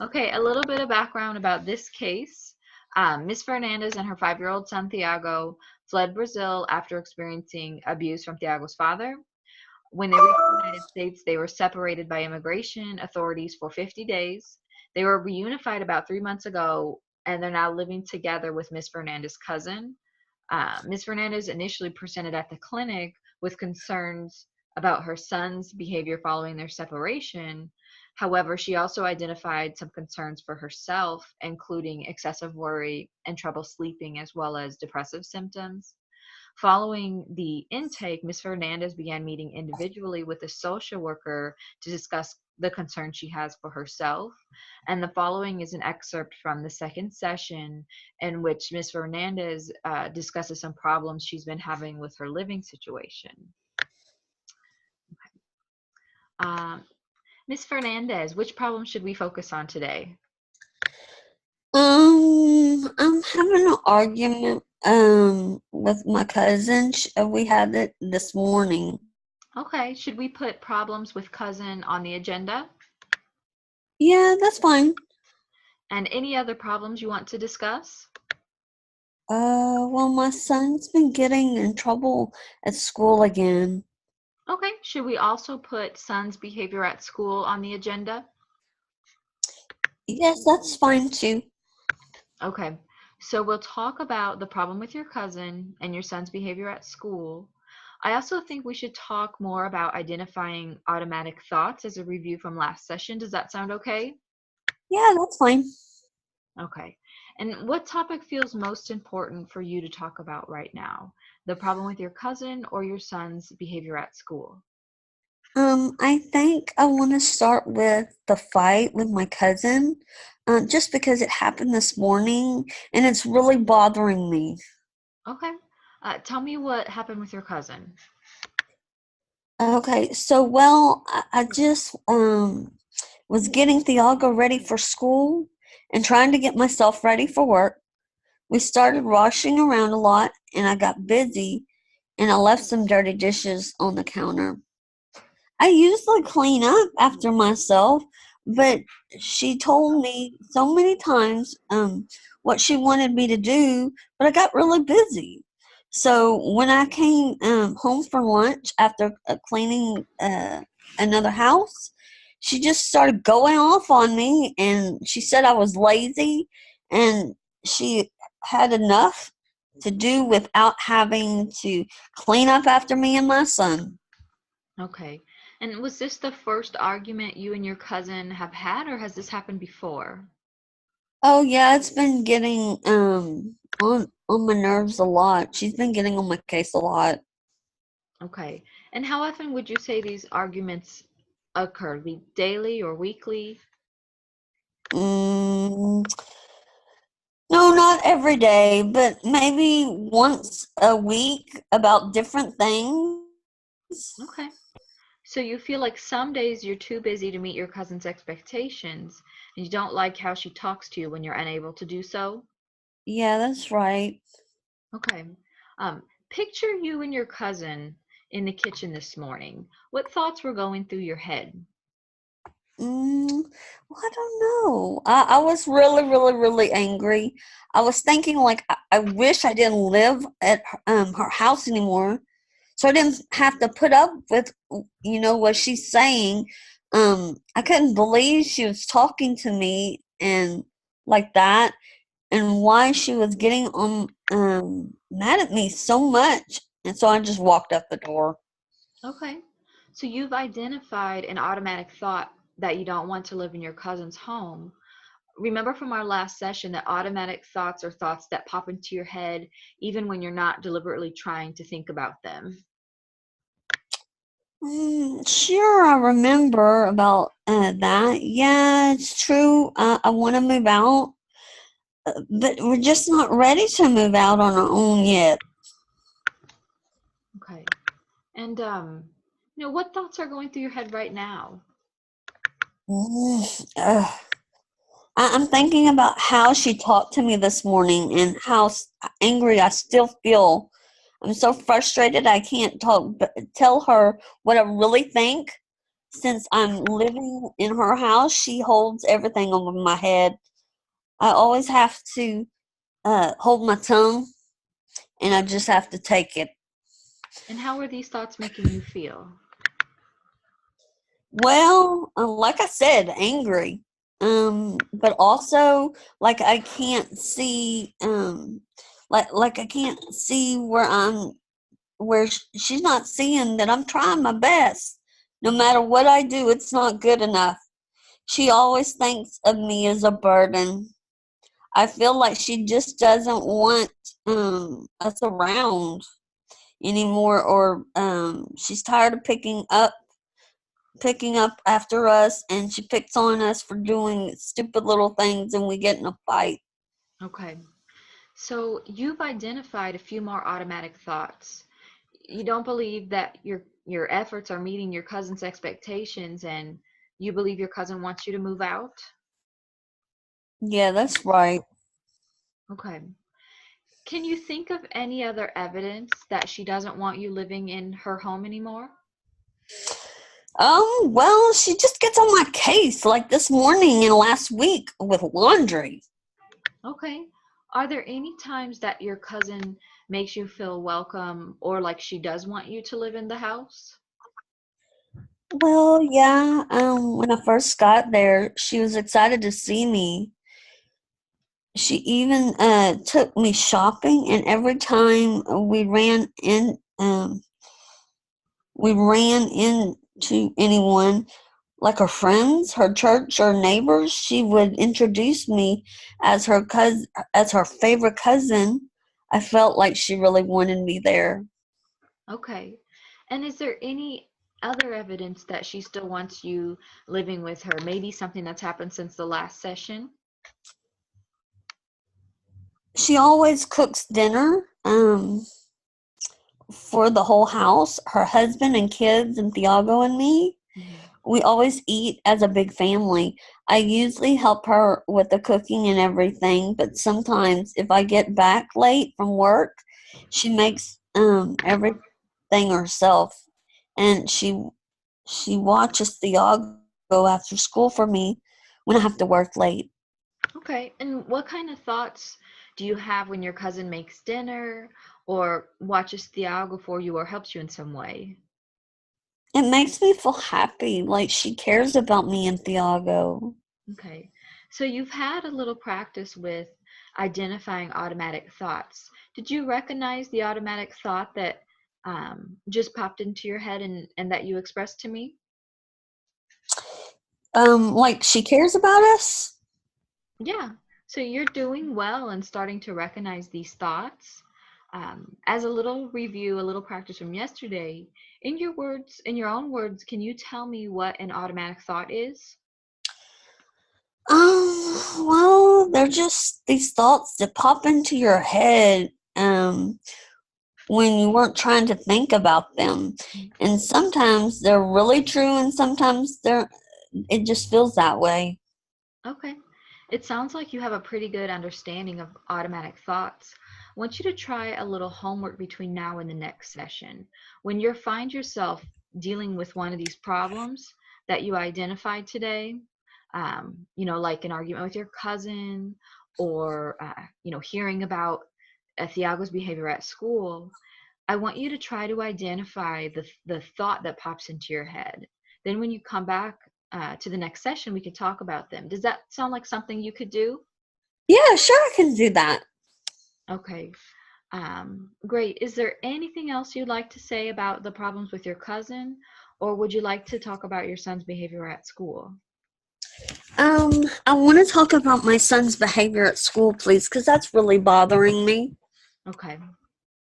Okay, a little bit of background about this case. Ms. Fernandez and her 5-year-old son, Thiago, fled Brazil after experiencing abuse from Thiago's father. When they reached the United States, they were separated by immigration authorities for 50 days. They were reunified about 3 months ago, and they're now living together with Ms. Fernandez's cousin. Ms. Fernandez initially presented at the clinic with concerns about her son's behavior following their separation. However, she also identified some concerns for herself, including excessive worry and trouble sleeping, as well as depressive symptoms. Following the intake, Ms. Fernandez began meeting individually with a social worker to discuss the concern she has for herself. And the following is an excerpt from the second session in which Ms. Fernandez discusses some problems she's been having with her living situation. Um, Ms. Fernandez, which problem should we focus on today? I'm having an argument with my cousin. We had it this morning. Okay, should we put problems with cousin on the agenda? Yeah, that's fine. And any other problems you want to discuss? Well, my son's been getting in trouble at school again. Okay, should we also put son's behavior at school on the agenda? Yes, that's fine too. Okay, so we'll talk about the problem with your cousin and your son's behavior at school. I also think we should talk more about identifying automatic thoughts as a review from last session. Does that sound okay? Yeah, that's fine. Okay. And what topic feels most important for you to talk about right now? The problem with your cousin or your son's behavior at school? I think I want to start with the fight with my cousin, just because it happened this morning and it's really bothering me. Okay. Tell me what happened with your cousin. Okay, so well, I just was getting Thiago ready for school and trying to get myself ready for work. We started rushing around a lot and I got busy and I left some dirty dishes on the counter. I usually clean up after myself, but she told me so many times what she wanted me to do, but I got really busy. So when I came home for lunch after cleaning another house, she just started going off on me and she said I was lazy and she had enough to do without having to clean up after me and my son. Okay. And was this the first argument you and your cousin have had, or has this happened before? Oh yeah, it's been getting on my nerves a lot. She's been getting on my case a lot. Okay. And how often would you say these arguments occur? Daily or weekly? Mm, no, not every day, but maybe once a week about different things. Okay. So you feel like some days you're too busy to meet your cousin's expectations, and you don't like how she talks to you when you're unable to do so? Yeah, that's right. Okay. Picture you and your cousin in the kitchen this morning. What thoughts were going through your head? Mm, well, I don't know. I was really, really, really angry. I was thinking like I wish I didn't live at her house anymore, so I didn't have to put up with what she's saying. I couldn't believe she was talking to me and like that, and why she was getting mad at me so much. And so I just walked out the door. Okay. So you've identified an automatic thought that you don't want to live in your cousin's home. Remember from our last session that automatic thoughts are thoughts that pop into your head even when you're not deliberately trying to think about them. Sure, I remember about that. Yeah, it's true. I want to move out, but we're just not ready to move out on our own yet. Okay. And what thoughts are going through your head right now? Mm, ugh. I'm thinking about how she talked to me this morning and how angry I still feel. I'm so frustrated I can't tell her what I really think. since I'm living in her house, she holds everything over my head. I always have to hold my tongue, and I just have to take it. And how are these thoughts making you feel? Well, like I said, angry. But also like I can't see, like I can't see where she's not seeing that I'm trying my best. No matter what I do, it's not good enough. She always thinks of me as a burden. I feel like she just doesn't want us around anymore, or she's tired of picking up after us, and she picks on us for doing stupid little things, and we get in a fight. Okay. So you've identified a few more automatic thoughts. You don't believe that your efforts are meeting your cousin's expectations, and you believe your cousin wants you to move out? Yeah, that's right. Okay. Can you think of any other evidence that she doesn't want you living in her home anymore? Well, she just gets on my case like this morning and last week with laundry. Okay. Are there any times that your cousin makes you feel welcome or like she does want you to live in the house? Well, yeah, when I first got there, she was excited to see me. She even took me shopping, and every time we ran into anyone, like her friends, her church, or neighbors, she would introduce me as her favorite cousin. I felt like she really wanted me there. Okay. And is there any other evidence that she still wants you living with her? Maybe something that's happened since the last session? She always cooks dinner for the whole house, her husband and kids, and Thiago and me. Mhm. We always eat as a big family. I usually help her with the cooking and everything, but sometimes if I get back late from work, she makes everything herself, and she watches Thiago after school for me when I have to work late. Okay. And what kind of thoughts do you have when your cousin makes dinner or watches Thiago for you or helps you in some way? It makes me feel happy, like she cares about me and Thiago. Okay. So you've had a little practice with identifying automatic thoughts. Did you recognize the automatic thought that just popped into your head and that you expressed to me? Like she cares about us. Yeah. So you're doing well and starting to recognize these thoughts. As a little review, a little practice from yesterday, in your words, in your own words, can you tell me what an automatic thought is? Well, they're just these thoughts that pop into your head when you weren't trying to think about them. And sometimes they're really true, and sometimes it just feels that way. Okay. It sounds like you have a pretty good understanding of automatic thoughts. I want you to try a little homework between now and the next session. When you find yourself dealing with one of these problems that you identified today, like an argument with your cousin or, hearing about Thiago's behavior at school, I want you to try to identify the thought that pops into your head. Then when you come back to the next session, we could talk about them. Does that sound like something you could do? Yeah, sure, I can do that. Okay. Great. Is there anything else you'd like to say about the problems with your cousin, or would you like to talk about your son's behavior at school? I want to talk about my son's behavior at school, please, because that's really bothering me. Okay.